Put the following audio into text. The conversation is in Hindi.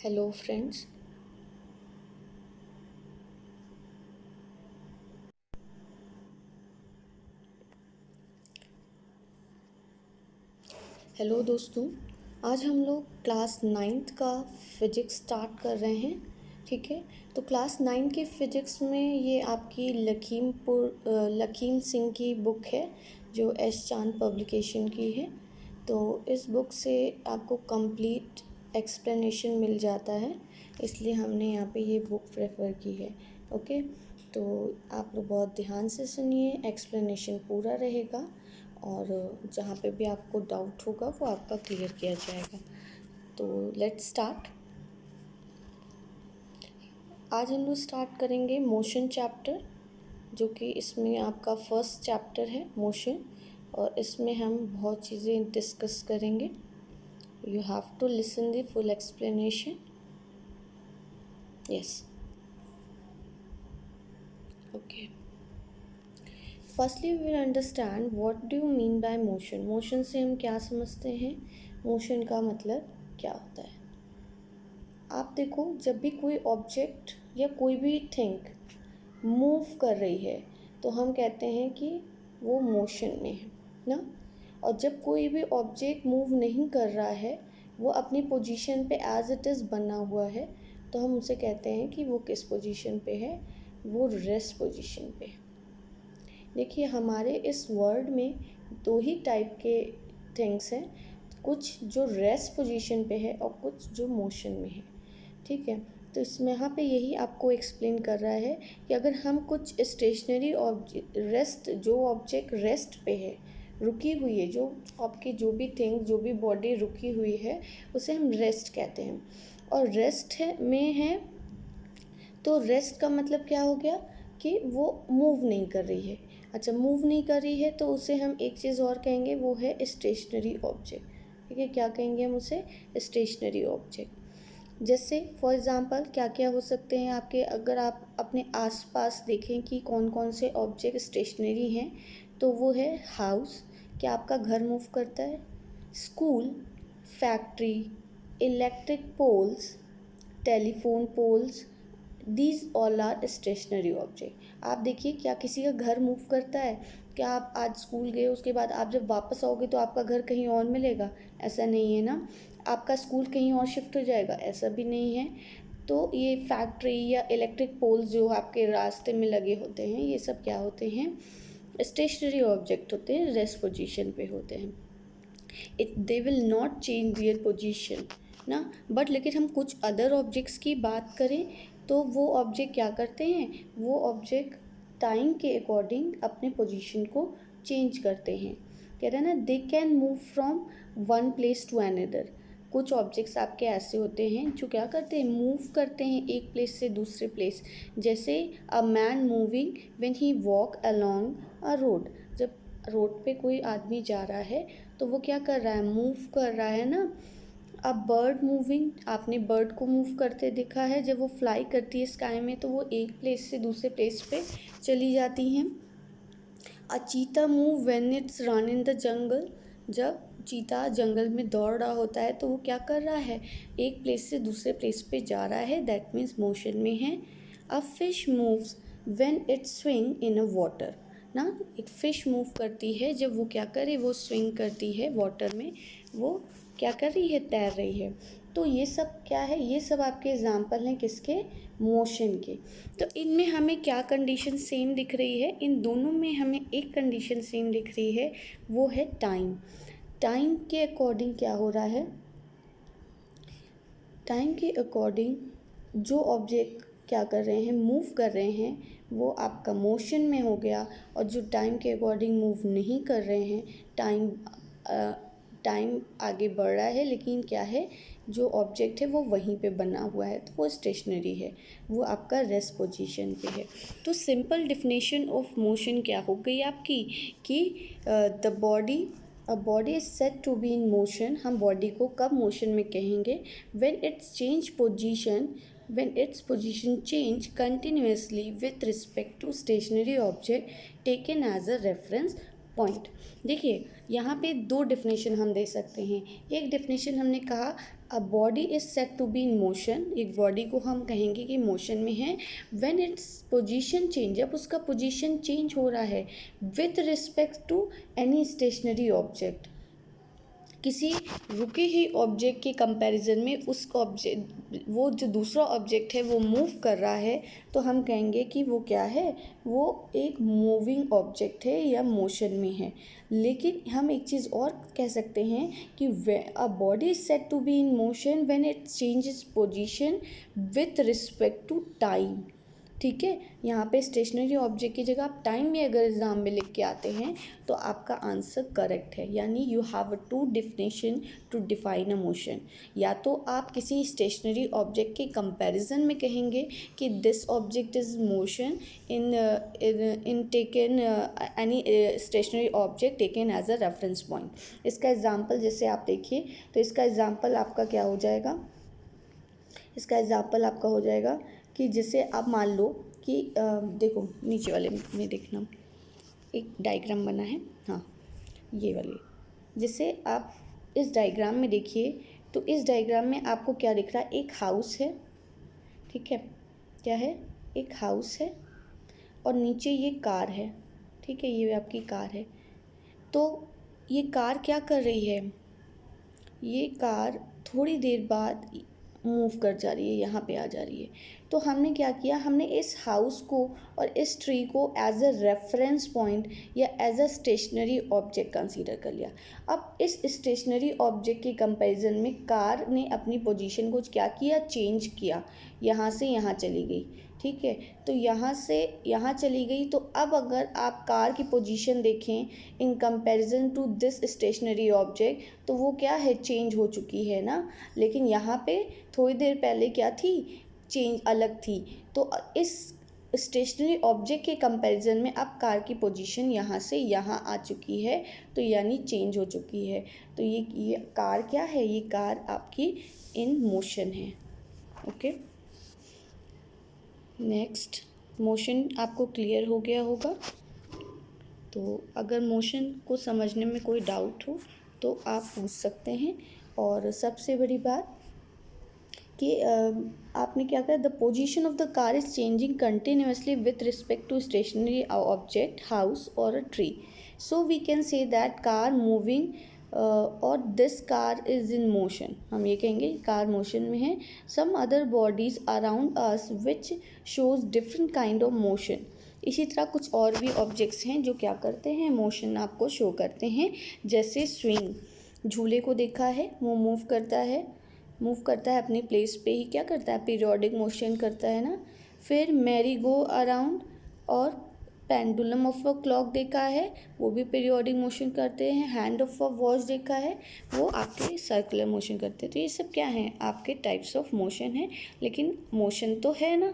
Hello, friends. हेलो दोस्तों। आज हम लोग क्लास नाइन्थ का फिजिक्स स्टार्ट कर रहे हैं। ठीक है, तो क्लास नाइन्थ के फिजिक्स में ये आपकी लखीम सिंह की बुक है जो एस चांद पब्लिकेशन की है। तो इस बुक से आपको कंप्लीट एक्सप्लेनेशन मिल जाता है, इसलिए हमने यहाँ पे ये बुक प्रेफर की है। ओके, तो आप लोग बहुत ध्यान से सुनिए, एक्सप्लेनेशन पूरा रहेगा और जहाँ पे भी आपको डाउट होगा वो आपका क्लियर किया जाएगा। तो लेट्स स्टार्ट। आज हम लोग स्टार्ट करेंगे मोशन चैप्टर, जो कि इसमें आपका फर्स्ट चैप्टर है मोशन, और इसमें हम बहुत चीज़ें डिस्कस करेंगे। You have to listen the full explanation. Yes, okay. Firstly we will understand what do you mean by motion. Motion से हम क्या समझते हैं, मोशन का मतलब क्या होता है। आप देखो, जब भी कोई ऑब्जेक्ट या कोई भी थिंग मूव कर रही है तो हम कहते हैं कि वो मोशन में है ना। और जब कोई भी ऑब्जेक्ट मूव नहीं कर रहा है, वो अपनी पोजीशन पे एज इट इज़ बना हुआ है, तो हम उसे कहते हैं कि वो किस पोजीशन पे है, वो रेस्ट पोजीशन पे है। देखिए, हमारे इस वर्ल्ड में दो ही टाइप के थिंग्स हैं, कुछ जो रेस्ट पोजीशन पे है और कुछ जो मोशन में है। ठीक है, तो इसमें यहाँ पे यही आपको एक्सप्लेन कर रहा है कि अगर हम कुछ स्टेशनरी ऑब्जेक्ट रेस्ट पे है, रुकी हुई है, जो आपकी जो भी थिंग, जो भी बॉडी रुकी हुई है, उसे हम रेस्ट कहते हैं। और रेस्ट में है, तो रेस्ट का मतलब क्या हो गया कि वो मूव नहीं कर रही है। अच्छा, मूव नहीं कर रही है तो उसे हम एक चीज़ और कहेंगे, वो है स्टेशनरी ऑब्जेक्ट। ठीक है, क्या कहेंगे हम उसे, स्टेशनरी ऑब्जेक्ट। जैसे फॉर एग्ज़ाम्पल क्या क्या हो सकते हैं आपके, अगर आप अपने आसपास देखें कि कौन कौन से ऑब्जेक्ट स्टेशनरी हैं, तो वो है हाउस, क्या आपका घर मूव करता है, school, factory, electric poles, telephone poles, these all are stationary object. आप देखिए, क्या किसी का घर मूव करता है? क्या आप आज स्कूल गए, उसके बाद आप जब वापस आओगे तो आपका घर कहीं और मिलेगा? ऐसा नहीं है ना। आपका स्कूल कहीं और शिफ्ट हो जाएगा? ऐसा भी नहीं है। तो ये फैक्ट्री या इलेक्ट्रिक पोल्स जो आपके रास्ते में लगे होते हैं, ये सब क्या होते हैं, स्टेशनरी ऑब्जेक्ट होते हैं, रेस्ट पोजीशन पे होते हैं। They will not change their position ना। बट लेकिन हम कुछ अदर ऑब्जेक्ट्स की बात करें तो वो ऑब्जेक्ट क्या करते हैं, वो ऑब्जेक्ट टाइम के अकॉर्डिंग अपने पोजीशन को चेंज करते हैं। कह रहे हैं ना, they can move from one place to another. कुछ ऑब्जेक्ट्स आपके ऐसे होते हैं जो क्या करते हैं, मूव करते हैं एक प्लेस से दूसरे प्लेस। जैसे a man moving when he walk along a road. जब रोड पे कोई आदमी जा रहा है तो वो क्या कर रहा है, मूव कर रहा है ना। अब बर्ड मूविंग, आपने बर्ड को मूव करते देखा है, जब वो फ्लाई करती है स्काई में तो वो एक प्लेस से दूसरे प्लेस पे चली जाती हैं। अ चीता move when it's run in the jungle. जब चीता जंगल में दौड़ रहा होता है तो वो क्या कर रहा है, एक प्लेस से दूसरे प्लेस पे जा रहा है, दैट मीन्स मोशन में है। A fish moves when it swing in a water ना। एक फ़िश मूव करती है, जब वो क्या करे, वो स्विंग करती है वाटर में, वो क्या कर रही है, तैर रही है। तो ये सब क्या है, ये सब आपके एग्जाम्पल हैं किसके, मोशन के। तो इनमें हमें क्या कंडीशन सेम दिख रही है, इन दोनों में हमें एक कंडीशन सेम दिख रही है, वो है टाइम। टाइम के अकॉर्डिंग क्या हो रहा है, टाइम के अकॉर्डिंग जो ऑब्जेक्ट क्या कर रहे हैं, मूव कर रहे हैं, वो आपका मोशन में हो गया। और जो टाइम के अकॉर्डिंग मूव नहीं कर रहे हैं, टाइम आगे बढ़ रहा है लेकिन क्या है, जो ऑब्जेक्ट है वो वहीं पे बना हुआ है, तो वो स्टेशनरी है, वो आपका रेस्ट पोजीशन पे है। तो सिंपल डिफिनेशन ऑफ मोशन क्या हो गई आपकी, कि the body, a body is set to be in motion. हम बॉडी को कब मोशन में कहेंगे, when its position change continuously with respect to stationary object taken as a reference point. देखिए यहाँ पे दो डेफिनेशन हम दे सकते हैं। एक डेफिनेशन हमने कहा a body is set to be in motion, एक बॉडी को हम कहेंगे कि मोशन में है व्हेन इट्स पोजीशन चेंज, जब उसका पोजीशन चेंज हो रहा है with respect to any stationary object, किसी रुके ही ऑब्जेक्ट के कंपैरिजन में उस ऑब्जेक्ट, वो जो दूसरा ऑब्जेक्ट है वो मूव कर रहा है, तो हम कहेंगे कि वो क्या है, वो एक मूविंग ऑब्जेक्ट है या मोशन में है। लेकिन हम एक चीज़ और कह सकते हैं कि a body is set to be in motion when it changes position with respect to time. ठीक है, यहाँ पे स्टेशनरी ऑब्जेक्ट की जगह आप टाइम भी अगर एग्जाम में लिख के आते हैं तो आपका आंसर करेक्ट है। यानी you have to definition to define a motion. या तो आप किसी स्टेशनरी ऑब्जेक्ट के कंपैरिजन में कहेंगे कि this object is motion in taken any stationary object taken as a reference point. इसका एग्जाम्पल जैसे आप देखिए तो इसका एग्जाम्पल आपका क्या हो जाएगा, इसका एग्जाम्पल आपका हो जाएगा कि जैसे आप मान लो कि देखो नीचे वाले में देखना एक डायग्राम बना है, हाँ ये वाली, जैसे आप इस डायग्राम में देखिए तो इस डायग्राम में आपको क्या दिख रहा है, एक हाउस है, ठीक है, क्या है, एक हाउस है और नीचे ये कार है, ठीक है, ये आपकी कार है। तो ये कार क्या कर रही है, ये कार थोड़ी देर बाद मूव कर जा रही है, यहाँ पे आ जा रही है। तो हमने क्या किया, हमने इस हाउस को और इस ट्री को एज अ रेफरेंस पॉइंट या as a stationary object consider कर लिया। अब इस स्टेशनरी ऑब्जेक्ट के कंपैरिजन में कार ने अपनी पोजीशन को क्या किया, चेंज किया, यहाँ से यहाँ चली गई, ठीक है। तो यहाँ से यहाँ चली गई, तो अब अगर आप कार की पोजीशन देखें in comparison to this stationary object तो वो क्या है, चेंज हो चुकी है ना। लेकिन यहाँ पे थोड़ी देर पहले क्या थी, चेंज अलग थी। तो इस स्टेशनरी ऑब्जेक्ट के कंपैरिजन में अब कार की पोजीशन यहाँ से यहाँ आ चुकी है, तो यानी चेंज हो चुकी है। तो ये कार क्या है, ये कार आपकी इन मोशन है। ओके, नेक्स्ट, मोशन आपको क्लियर हो गया होगा। तो अगर मोशन को समझने में कोई डाउट हो तो आप पूछ सकते हैं। और सबसे बड़ी बात कि आपने क्या कहा, the position of the car is changing continuously with respect to stationary object, house और a tree, so we can say that car moving और this car is in motion. हम ये कहेंगे कार मोशन में है। Some other bodies around us which shows different kind of motion. इसी तरह कुछ और भी ऑब्जेक्ट्स हैं जो क्या करते हैं, मोशन आपको शो करते हैं। जैसे स्विंग, झूले को देखा है, वो मूव करता है अपनी प्लेस पे ही, क्या करता है, पीरियोडिक मोशन करता है ना। फिर मैरी गो अराउंड और पेंडुलम ऑफ अ क्लॉक देखा है, वो भी पीरियोडिक मोशन करते हैं। हैंड ऑफ अ वॉच देखा है, वो आपके सर्कुलर मोशन करते हैं। तो ये सब क्या हैं, आपके टाइप्स ऑफ मोशन है, लेकिन मोशन तो है ना।